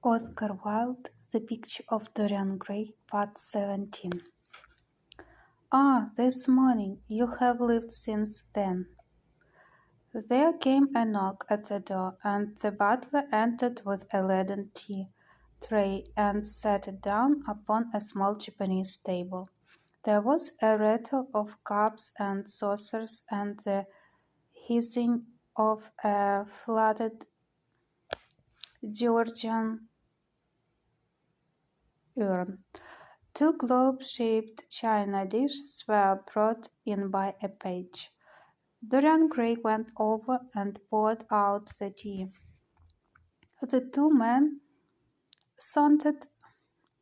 Oscar Wilde, The Picture of Dorian Gray, Part 17. Ah, this morning. You have lived since then. There came a knock at the door, and the butler entered with a leaden tea tray and sat it down upon a small Japanese table. There was a rattle of cups and saucers and the hissing of a flooded Georgian urn. Two globe-shaped china dishes were brought in by a page. Dorian Gray went over and poured out the tea. The two men sauntered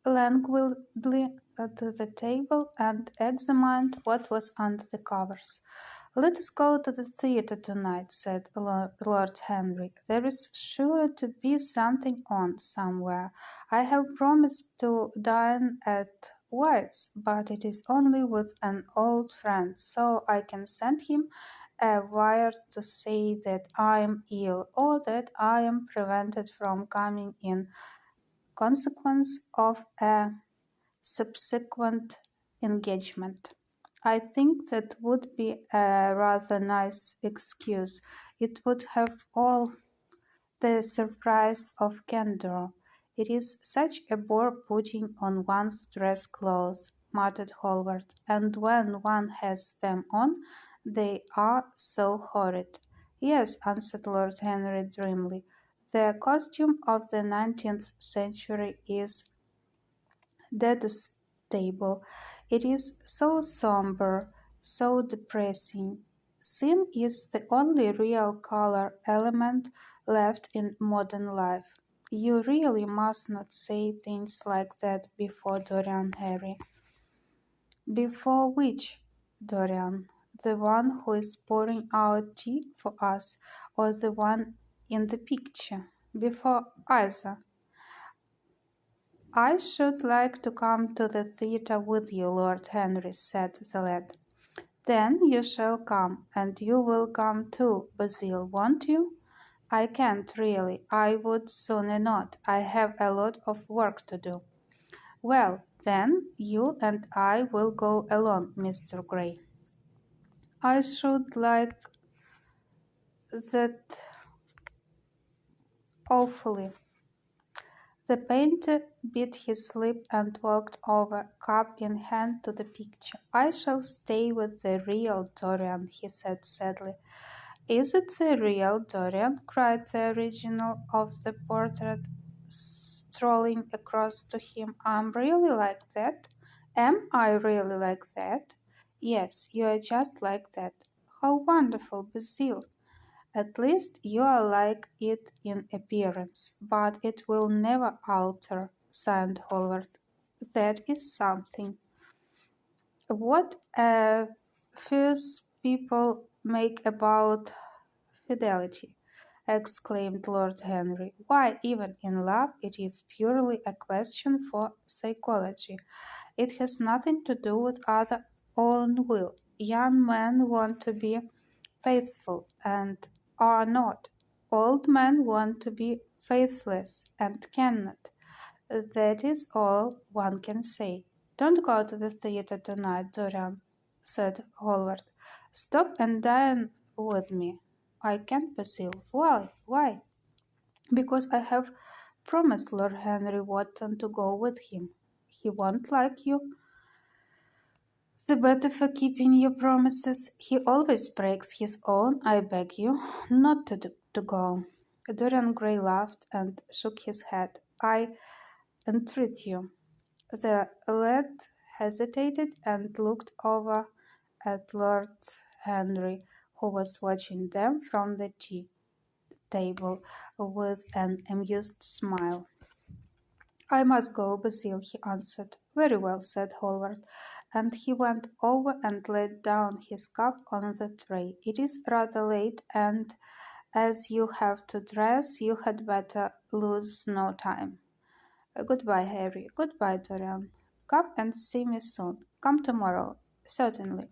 languidly to the table and examined what was under the covers. "Let us go to the theatre tonight," said Lord Henry. "There is sure to be something on somewhere. I have promised to dine at White's, but it is only with an old friend, so I can send him a wire to say that I am ill, or that I am prevented from coming in consequence of a subsequent engagement. I think that would be a rather nice excuse. It would have all the surprise of candor. It is such a bore putting on one's dress clothes," muttered Hallward, "and when one has them on, they are so horrid." "Yes," answered Lord Henry dreamily, "the costume of the 19th century is detestable. It is so sombre, so depressing. Sin is the only real color element left in modern life." "You really must not say things like that before Dorian, Harry." "Before which Dorian? The one who is pouring out tea for us, or the one in the picture?" "Before either." "I should like to come to the theatre with you, Lord Henry," said the lad. "Then you shall come, and you will come too, Basil, won't you?" "I can't, really. I would sooner not. I have a lot of work to do." "Well, then, you and I will go alone, Mr. Gray." "I should like that awfully." The painter bit his lip and walked over, cup in hand, to the picture. "I shall stay with the real Dorian," he said sadly. "Is it the real Dorian?" cried the original of the portrait, strolling across to him. "Am really like that? Am I really like that?" "Yes, you are just like that." "How wonderful, Basil! At least you are like it in appearance, but it will never alter," sighed Hallward. "That is something." "What a fuss people make about fidelity!" exclaimed Lord Henry. "Why, even in love it is purely a question for psychology. It has nothing to do with our own will. Young men want to be faithful and are not. Old men want to be faithless and cannot. That is all one can say." "Don't go to the theatre tonight, Dorian," said Hallward. "Stop and dine with me." "I can't, Basil." "Why? Why?" "Because I have promised Lord Henry Wotton to go with him." "He won't like you the better for keeping your promises. He always breaks his own. I beg you not to go." Dorian Gray laughed and shook his head. "I entreat you." The lad hesitated and looked over at Lord Henry, who was watching them from the tea table with an amused smile. "I must go, Basil," he answered. "Very well," said Hallward, and he went over and laid down his cup on the tray. "It is rather late, and as you have to dress, you had better lose no time. Goodbye, Harry. Goodbye, Dorian. Come and see me soon. Come tomorrow." "Certainly."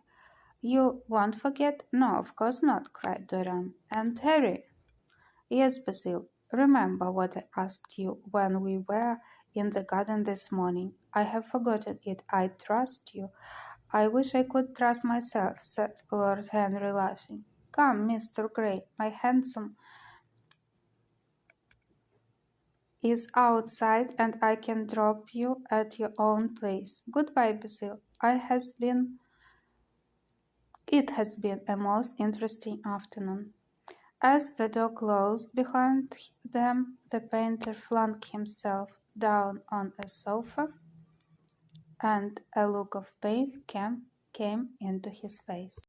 "You won't forget?" "No, of course not," cried Dorian. "And Harry?" "Yes, Basil." Remember what I asked you when we were in the garden this morning. I have forgotten it. I trust you. I wish I could trust myself, said Lord Henry, laughing. Come, Mr. Gray, my handsome is outside and I can drop you at your own place. Goodbye, Basil. It has been a most interesting afternoon. As the door closed behind them, the painter flung himself down on a sofa, and a look of pain came into his face.